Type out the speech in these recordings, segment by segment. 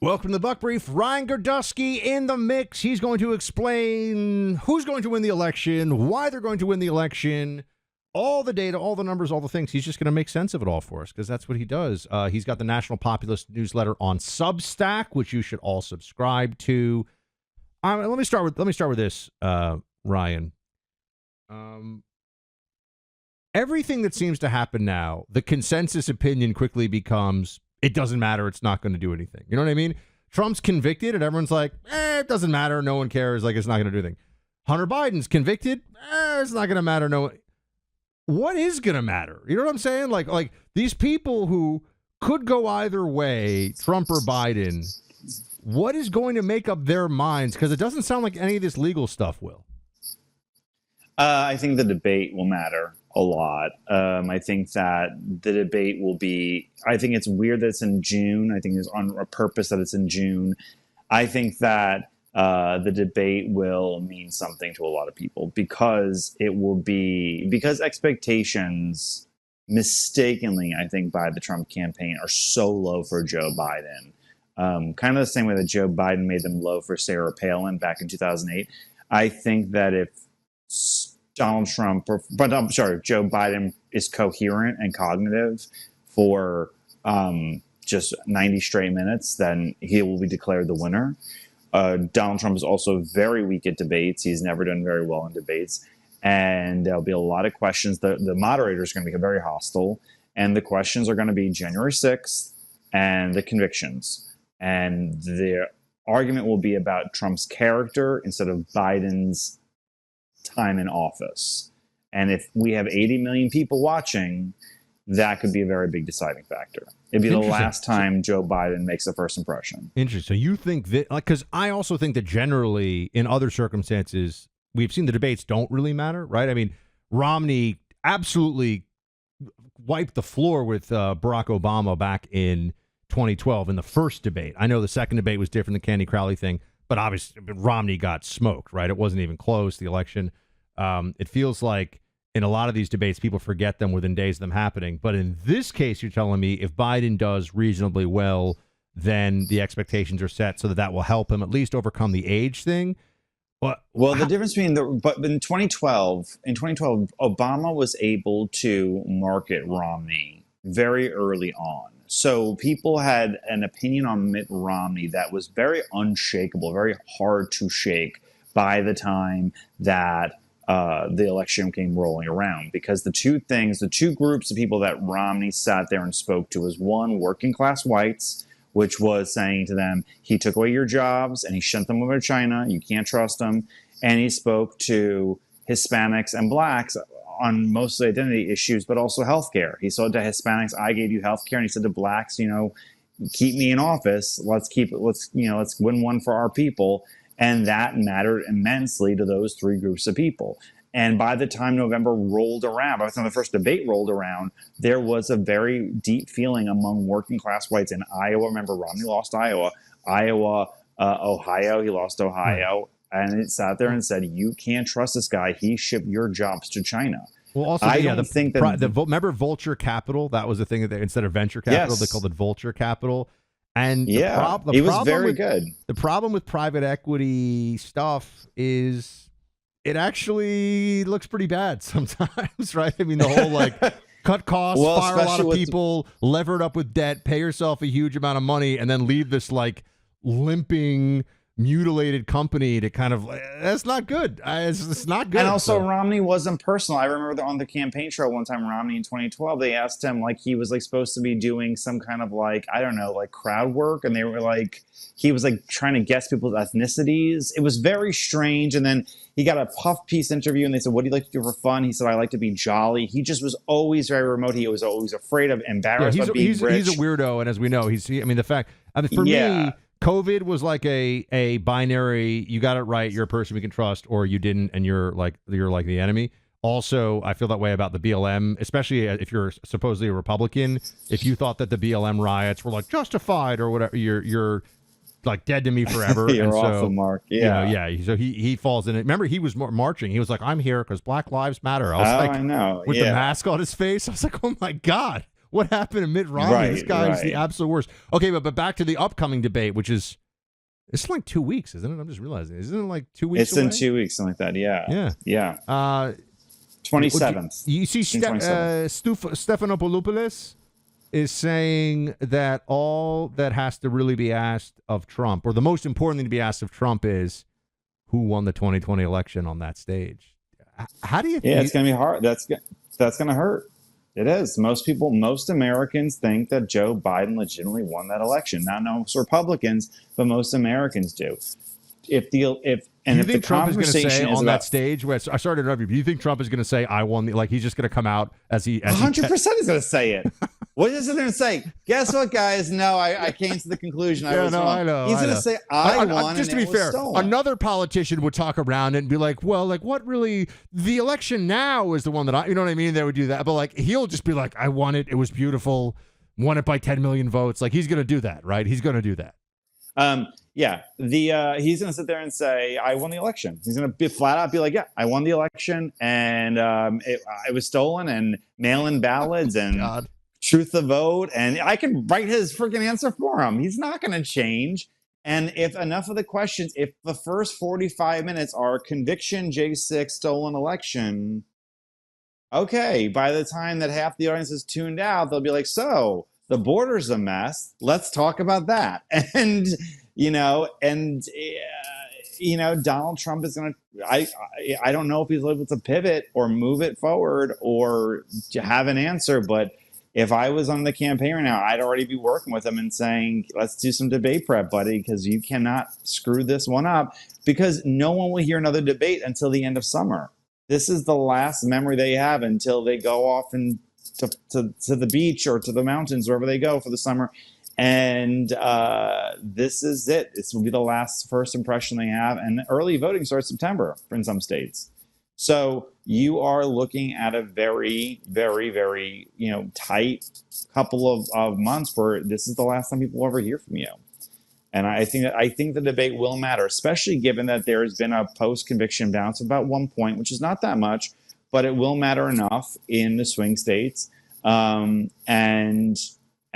Welcome to the Buck Brief. Ryan Girdusky in the mix. He's going to explain who's going to win the election, why they're going to win the election, all the data, all the numbers, all the things. He's just going to make sense of it all for us because that's what he does. He's got the National Populist newsletter on Substack, which you should all subscribe to. Let me start with this, Ryan. Everything that seems to happen now, the consensus opinion quickly becomes, it doesn't matter. It's not going to do anything. You know what I mean? Trump's convicted and everyone's like, it doesn't matter. No one cares. Like, it's not going to do anything. Hunter Biden's convicted. It's not going to matter. No. What is going to matter? You know what I'm saying? Like these people who could go either way, Trump or Biden, what is going to make up their minds? Because it doesn't sound like any of this legal stuff will. I think the debate will matter a lot. I think that the debate will be, I think it's weird that it's in June. I think it's on a purpose that it's in June. I think that the debate will mean something to a lot of people because expectations mistakenly, I think, by the Trump campaign are so low for Joe Biden. Kind of the same way that Joe Biden made them low for Sarah Palin back in 2008. I think that if Joe Biden is coherent and cognitive for just 90 straight minutes, then he will be declared the winner. Donald Trump is also very weak at debates. He's never done very well in debates. And there'll be a lot of questions. The moderator is going to be very hostile. And the questions are going to be January 6th and the convictions. And the argument will be about Trump's character instead of Biden's time in office. And if we have 80 million people watching, that could be a very big deciding factor. It'd be the last time Joe Biden makes a first impression. Interesting. So you think that, because I also think that generally in other circumstances, we've seen the debates don't really matter, right? I mean, Romney absolutely wiped the floor with Barack Obama back in 2012 in the first debate. I know the second debate was different, the Candy Crowley thing, but obviously Romney got smoked, right? It wasn't even close, the election. It feels like in a lot of these debates, people forget them within days of them happening. But in this case, you're telling me if Biden does reasonably well, then the expectations are set so that will help him at least overcome the age thing. The difference between but in 2012, Obama was able to market Romney very early on. So people had an opinion on Mitt Romney that was very unshakable, very hard to shake by the time that the election came rolling around. Because the two groups of people that Romney sat there and spoke to was one, working class whites, which was saying to them, he took away your jobs and he sent them over to China. You can't trust them. And he spoke to Hispanics and blacks on mostly identity issues, but also healthcare. He said to Hispanics, I gave you healthcare. And he said to blacks, keep me in office. Let's win one for our people. And that mattered immensely to those three groups of people. And by the time November rolled around, by the time the first debate rolled around, there was a very deep feeling among working class whites in Iowa. Remember, Romney lost Iowa. Ohio, he lost Ohio. And it sat there and said, you can't trust this guy. He shipped your jobs to China. Well, also, remember Vulture Capital? That was the thing that instead of venture capital, they called it Vulture Capital. And he was very good. The problem with private equity stuff is it actually looks pretty bad sometimes, right? I mean, the whole cut costs, fire a lot of people, lever it up with debt, pay yourself a huge amount of money, and then leave this limping, mutilated company to kind of, that's not good. It's not good. And also Romney wasn't personal. I remember on the campaign trail one time, Romney in 2012, they asked him he was supposed to be doing some kind of crowd work. And they were he was trying to guess people's ethnicities. It was very strange. And then he got a puff piece interview and they said, what do you like to do for fun? He said, I like to be jolly. He just was always very remote. He was always afraid of embarrassed by being rich. He's a weirdo. And as we know, for me, COVID was like a binary, you got it right, you're a person we can trust, or you didn't, and you're like the enemy. Also, I feel that way about the BLM, especially if you're supposedly a Republican. If you thought that the BLM riots were justified or whatever, you're dead to me forever. You're and off the mark. Yeah. So he falls in it. Remember, he was marching. He was like, I'm here because Black Lives Matter. I was I know. With the mask on his face. I was like, oh my God. what happened to Mitt Romney. This guy is the Right. absolute worst. Okay, but back to the upcoming debate, which is it's like 2 weeks, isn't it? I'm just realizing. Isn't it like 2 weeks It's away? in 2 weeks, something like that. Yeah. Yeah. 27th. You see, June 27th. Stephanopoulos is saying that all that has to really be asked of Trump, or the most important thing to be asked of Trump, is who won the 2020 election on that stage. How do you? Yeah, it's going to be hard. That's going to hurt. It is. Most Americans think that Joe Biden legitimately won that election. Not most Republicans, but most Americans do. If do you the think Trump is going to say conversation is on about, that stage? I started to interrupt you. Do you think Trump is going to say, "I won"? Like he's just going to come out as he 100% is going to say it. What is it going to say? Guess what, guys? No, I came to the conclusion I was wrong. I know. He's going to say, I won. Just to and be it was fair, stolen. another politician would talk around it and be like, "Well, like what really? The election now is the one that you know what I mean?" They would do that, but like he'll just be like, "I won it. It was beautiful. Won it by 10 million votes." Like he's going to do that, right? He's going to do that. Yeah, he's going to sit there and say, "I won the election." He's going to be flat out be like, "Yeah, I won the election, and it was stolen, and mail-in ballots, and God. truth the vote, and I can write his freaking answer for him." He's not going to change. And if enough of the questions, if the first 45 minutes are conviction, J6, stolen election, okay, by the time that half the audience is tuned out, they'll be like, "So the border's a mess. Let's talk about that." And Donald Trump is going to. I don't know if he's able to pivot or move it forward or to have an answer, but if I was on the campaign right now, I'd already be working with him and saying, "Let's do some debate prep, buddy, because you cannot screw this one up." Because no one will hear another debate until the end of summer. This is the last memory they have until they go off and to the beach or to the mountains, wherever they go for the summer. And this is it. This will be the first impression they have. And early voting starts September in some states. So you are looking at a very, very, very, tight couple of months where this is the last time people will ever hear from you. And I think the debate will matter, especially given that there has been a post-conviction bounce of about 1 point, which is not that much, but it will matter enough in the swing states. And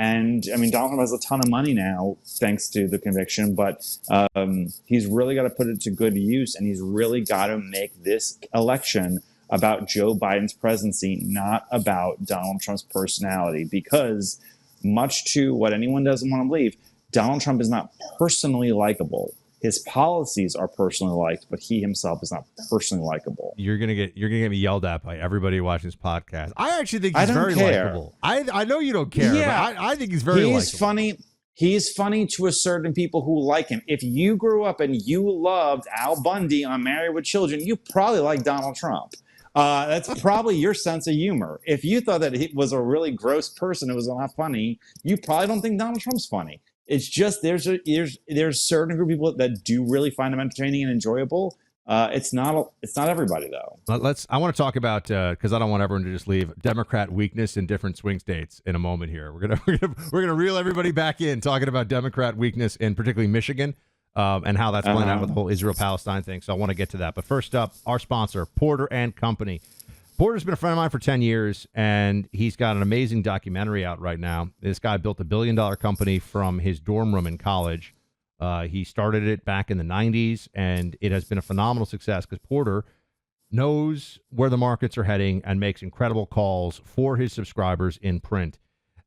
I mean, Donald Trump has a ton of money now, thanks to the conviction, but he's really got to put it to good use, and he's really got to make this election about Joe Biden's presidency, not about Donald Trump's personality, because much to what anyone doesn't want to believe, Donald Trump is not personally likable. His policies are personally liked, but he himself is not personally likable. You're gonna get me yelled at by everybody watching this podcast. I actually think he's very likable. I know you don't care, Yeah. but I think he's very likable. Funny. He's funny to a certain people who like him. If you grew up and you loved Al Bundy on Married with Children, you probably like Donald Trump. That's probably your sense of humor. If you thought that he was a really gross person, it was not funny, you probably don't think Donald Trump's funny. It's just there's certain group of people that do really find him entertaining and enjoyable. It's not everybody though. I want to talk about because I don't want everyone to just leave Democrat weakness in different swing states in a moment here. We're gonna reel everybody back in talking about Democrat weakness in particularly Michigan and how that's playing out with the whole Israel-Palestine thing. So I want to get to that. But first up, our sponsor, Porter and Company. Porter's been a friend of mine for 10 years, and he's got an amazing documentary out right now. This guy built $1 billion company from his dorm room in college. He started it back in the 90s, and it has been a phenomenal success because Porter knows where the markets are heading and makes incredible calls for his subscribers in print.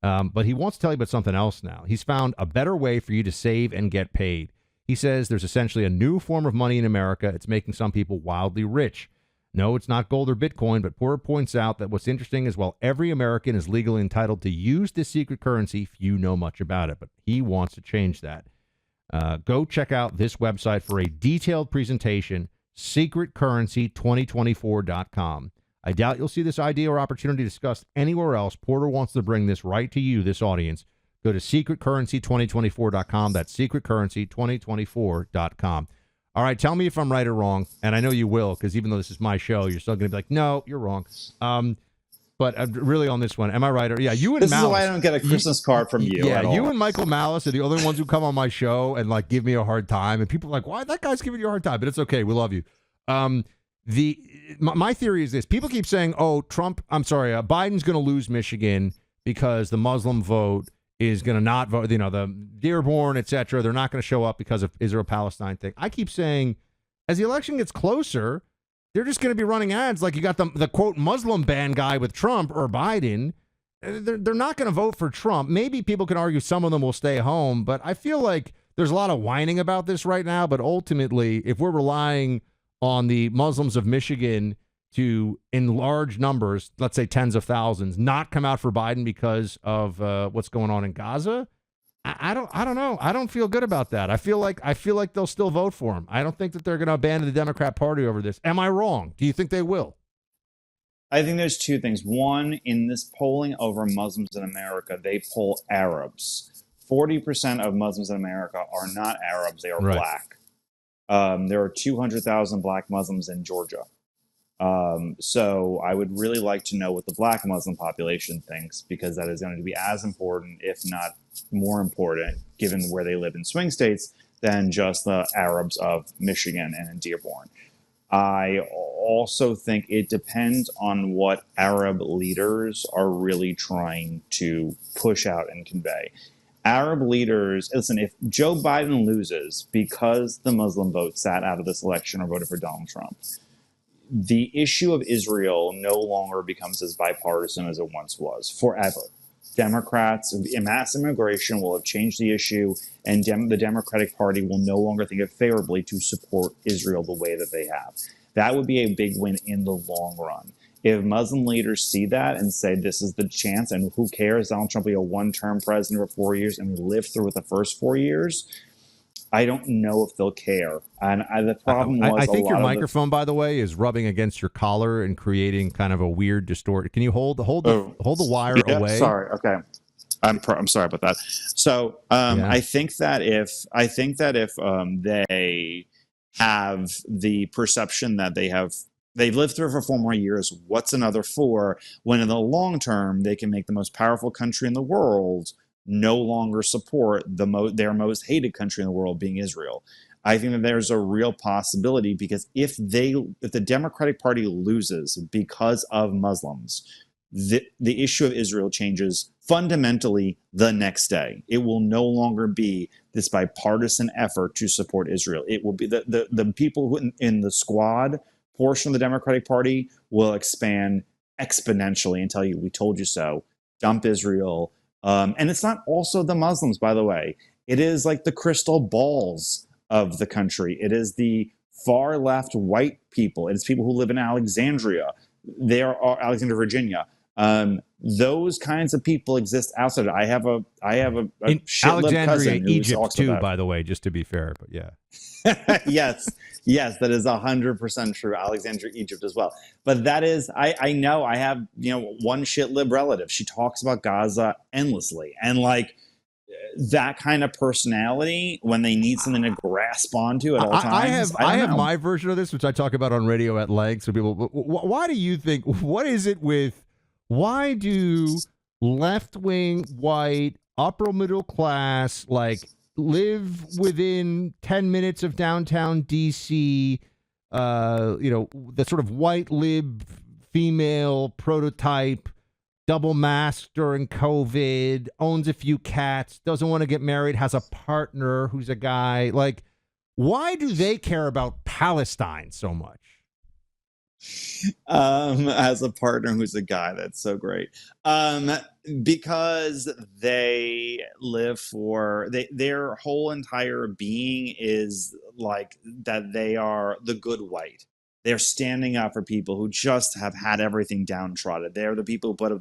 But he wants to tell you about something else now. He's found a better way for you to save and get paid. He says there's essentially a new form of money in America. It's making some people wildly rich. No, it's not gold or Bitcoin, but Porter points out that what's interesting is while every American is legally entitled to use this secret currency, few know much about it, but he wants to change that. Go check out this website for a detailed presentation, secretcurrency2024.com. I doubt you'll see this idea or opportunity discussed anywhere else. Porter wants to bring this right to you, this audience. Go to secretcurrency2024.com. That's secretcurrency2024.com. All right, tell me if I'm right or wrong, and I know you will, because even though this is my show, you're still going to be like, no, you're wrong. But really on this one, am I right? Or yeah, you and This Malice. is why I don't get a Christmas card from you. Yeah, at you all. and Michael Malice are the only ones who come on my show and like give me a hard time, and people are like, why that guy's giving you a hard time? But it's okay, we love you. My theory is this: people keep saying, "Oh, Biden's going to lose Michigan because the Muslim vote is going to not vote, the Dearborn, et cetera. They're not going to show up because of Israel-Palestine thing. I keep saying, as the election gets closer, they're just going to be running ads like you got the quote Muslim ban guy with Trump or Biden. They're not going to vote for Trump. Maybe people can argue some of them will stay home, but I feel like there's a lot of whining about this right now. But ultimately, if we're relying on the Muslims of Michigan to, in large numbers, let's say tens of thousands, not come out for Biden because of what's going on in Gaza, I don't know. I don't feel good about that. I feel like they'll still vote for him. I don't think that they're going to abandon the Democrat Party over this. Am I wrong? Do you think they will? I think there's two things. One, in this polling over Muslims in America, they poll Arabs. 40% of Muslims in America are not Arabs; they are right. black. There are 200,000 black Muslims in Georgia. So I would really like to know what the black Muslim population thinks, because that is going to be as important, if not more important, given where they live in swing states, than just the Arabs of Michigan and in Dearborn. I also think it depends on what Arab leaders are really trying to push out and convey. Arab leaders, listen, if Joe Biden loses because the Muslim vote sat out of this election or voted for Donald Trump, the issue of Israel no longer becomes as bipartisan as it once was, forever. Democrats, mass immigration will have changed the issue, and the Democratic Party will no longer think it favorably to support Israel the way that they have. That would be a big win in the long run. If Muslim leaders see that and say this is the chance, and who cares, Donald Trump will be a one-term president for 4 years, and we live through with the first 4 years, I don't know if they'll care. And the problem was, I think your microphone, by the way, is rubbing against your collar and creating kind of a weird distort. Can you hold the wire away? Sorry. Okay. I'm sorry about that. So I think that if they have the perception that they've lived through for 4 more years, what's another 4? When in the long term they can make the most powerful country in the world no longer support their most hated country in the world, being Israel. I think that there's a real possibility, because if the Democratic Party loses because of Muslims, the issue of Israel changes fundamentally the next day. It will no longer be this bipartisan effort to support Israel. It will be the people who in the squad portion of the Democratic Party will expand exponentially and tell you, we told you so, dump Israel. And it's not also the Muslims, by the way. It is like the crystal balls of the country. It is the far left white people. It is people who live in Alexandria. Alexandria, Virginia. Those kinds of people exist outside. I have a shit-lib cousin who Egypt talks too, about, by the way, just to be fair. But yeah. yes, that is 100% true. Alexandria, Egypt as well. But that is, I know I have, one shit-lib relative. She talks about Gaza endlessly. And like that kind of personality, when they need something to grasp onto at all times. I have my version of this, which I talk about on radio at length. So people, why do you think, what is it with, why do left-wing, white, upper middle class, like, live within 10 minutes of downtown DC, the sort of white lib female prototype, double masked during COVID, owns a few cats, doesn't want to get married, has a partner who's a guy. Like, why do they care about Palestine so much? As a partner who's a guy, that's so great. Because they live for their whole entire being is like that. They are the good white. They're standing up for people who just have had everything downtrodden. They're the people who put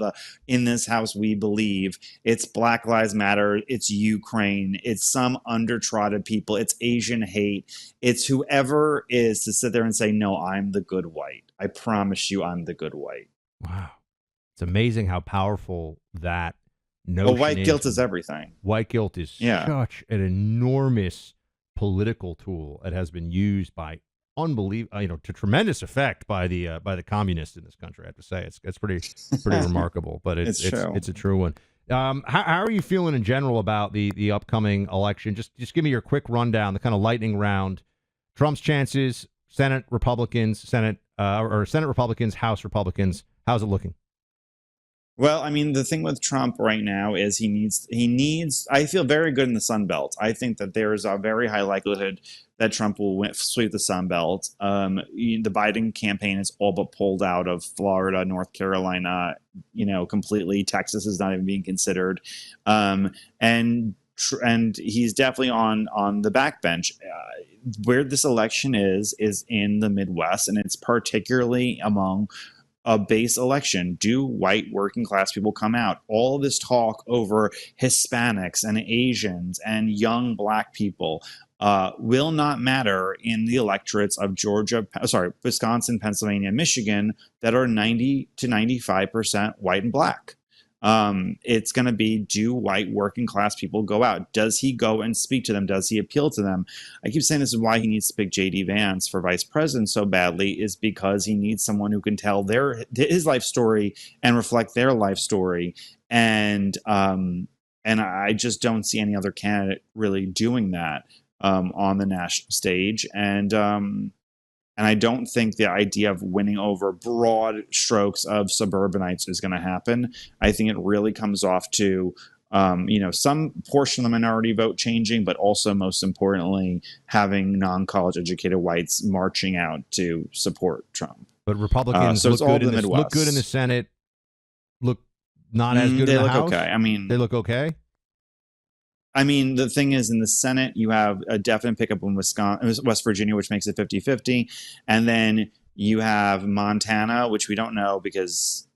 in this house we believe. It's Black Lives Matter. It's Ukraine. It's some undertrodden people. It's Asian hate. It's whoever is to sit there and say, no, I'm the good white. I promise you I'm the good white. Wow. It's amazing how powerful that notion is. White guilt is everything. White guilt is such an enormous political tool. It has been used by to tremendous effect by the communists in this country. I have to say it's pretty remarkable, but it's a true one. How are you feeling in general about the upcoming election? Just give me your quick rundown, the kind of lightning round. Trump's chances, Senate Republicans, House Republicans. How's it looking? Well, I mean, the thing with Trump right now is he needs. I feel very good in the Sun Belt. I think that there is a very high likelihood that Trump will sweep the Sun Belt. The Biden campaign is all but pulled out of Florida, North Carolina, completely. Texas is not even being considered, and he's definitely on the backbench. Where this election is in the Midwest, and it's particularly among a base election. Do white working class people come out? All this talk over Hispanics and Asians and young black people will not matter in the electorates of Wisconsin, Pennsylvania, Michigan that are 90 to 95% white and black. It's going to be, do white working class people go out? Does he go and speak to them? Does he appeal to them? I keep saying this is why he needs to pick J.D. Vance for vice president so badly, is because he needs someone who can tell his life story and reflect their life story. And I just don't see any other candidate really doing that on the national stage. And I don't think the idea of winning over broad strokes of suburbanites is going to happen. I think it really comes off to, some portion of the minority vote changing, but also most importantly, having non-college educated whites marching out to support Trump. But Republicans look good in the Senate, look not as good in the House. Okay. I mean, they look okay. I mean, the thing is, in the Senate, you have a definite pickup in West Virginia, which makes it 50-50. And then you have Montana, which we don't know because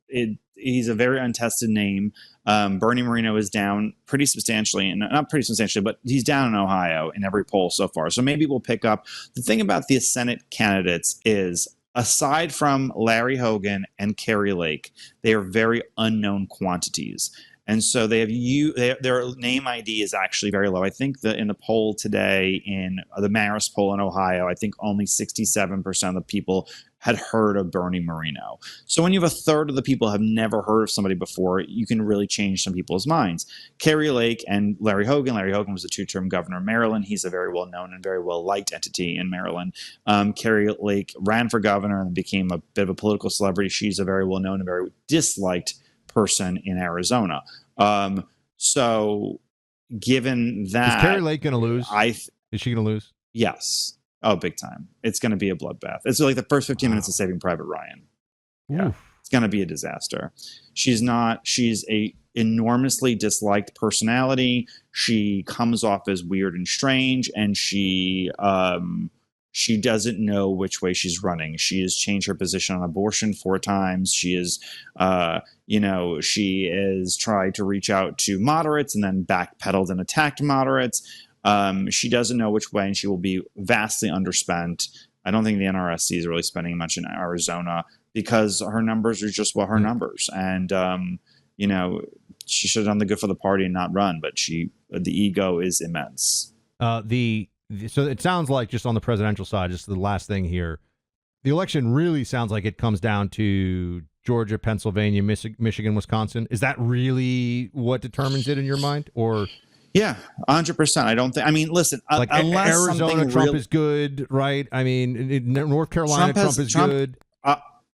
he's a very untested name. Bernie Moreno is down pretty substantially, and not pretty substantially, but he's down in Ohio in every poll so far. So maybe we'll pick up. The thing about the Senate candidates is, aside from Larry Hogan and Kerry Lake, they are very unknown quantities. And so their name ID is actually very low. I think that in the poll today, in the Marist poll in Ohio, I think only 67% of the people had heard of Bernie Moreno. So when you have a third of the people have never heard of somebody before, you can really change some people's minds. Kerry Lake and Larry Hogan. Larry Hogan was a two-term governor of Maryland. He's a very well-known and very well-liked entity in Maryland. Kerry Lake ran for governor and became a bit of a political celebrity. She's a very well-known and very disliked person in Arizona. So given that, is Kerry Lake going to lose? Is she going to lose? Yes. Oh, big time. It's going to be a bloodbath. It's like the first 15 minutes of Saving Private Ryan. Yeah. Oof. It's going to be a disaster. She's a enormously disliked personality. She comes off as weird and strange, and she doesn't know which way she's running. She has changed her position on abortion 4 times. She is, she has tried to reach out to moderates and then backpedaled and attacked moderates. She doesn't know which way, and she will be vastly underspent. I don't think the NRSC is really spending much in Arizona because her numbers are just her numbers. And, she should have done the good for the party and not run, but the ego is immense. So it sounds like, just on the presidential side, just the last thing here, the election really sounds like it comes down to Georgia, Pennsylvania, Michigan, Wisconsin. Is that really what determines it in your mind? Or yeah, 100%. I don't think. I mean, listen, like unless Arizona Trump is good, right? I mean, North Carolina Trump is good.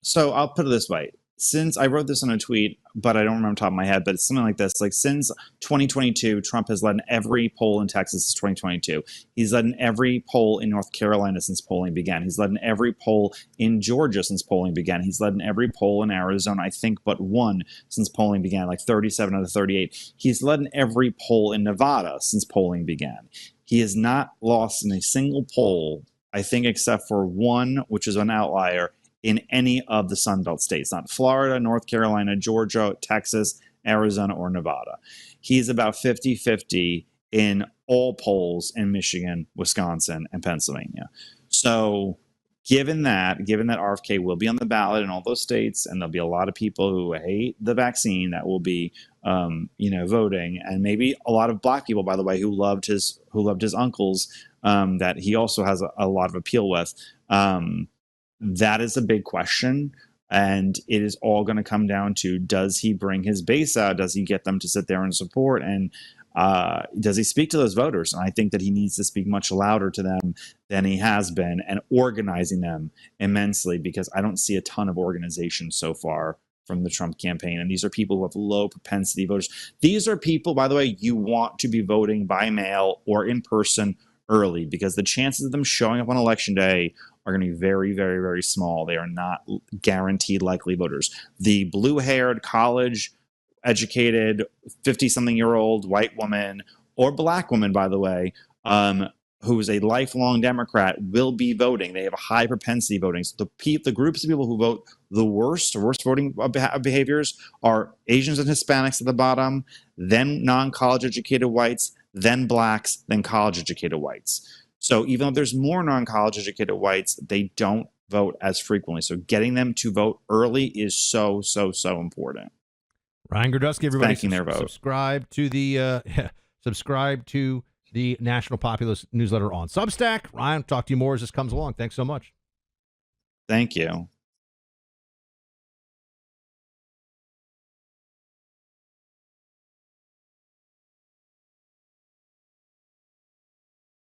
So I'll put it this way. Since I wrote this on a tweet, but I don't remember off the top of my head, but it's something like this. Like, since 2022, Trump has led in every poll in Texas since 2022. He's led in every poll in North Carolina since polling began. He's led in every poll in Georgia since polling began. He's led in every poll in Arizona, I think, but one since polling began, like 37 out of 38. He's led in every poll in Nevada since polling began. He has not lost in a single poll, I think, except for one, which is an outlier, in any of the Sun Belt states, not Florida, North Carolina, Georgia, Texas, Arizona, or Nevada. He's about 50-50 in all polls in Michigan, Wisconsin, and Pennsylvania. So given that RFK will be on the ballot in all those states, and there'll be a lot of people who hate the vaccine that will be voting, and maybe a lot of black people, by the way, who loved his uncles, that he also has a lot of appeal with. That is a big question, and it is all going to come down to, does he bring his base out? Does he get them to sit there and support? And does he speak to those voters? And I think that he needs to speak much louder to them than he has been, and organizing them immensely, because I don't see a ton of organization so far from the Trump campaign. And these are people who have low propensity voters. These are people, by the way, you want to be voting by mail or in person early, because the chances of them showing up on election day are going to be very, very, very small. They are not guaranteed likely voters. The blue-haired, college-educated, 50-something-year-old white woman or black woman, by the way, who is a lifelong Democrat, will be voting. They have a high propensity voting. So the groups of people who vote the worst voting behaviors are Asians and Hispanics at the bottom, then non-college educated whites, then blacks, then college educated whites. So even though there's more non-college educated whites, they don't vote as frequently. So getting them to vote early is so, so, so important. Ryan Girdusky, everybody, Thanking their vote. Subscribe to the National Populist newsletter on Substack. Ryan, talk to you more as this comes along. Thanks so much. Thank you.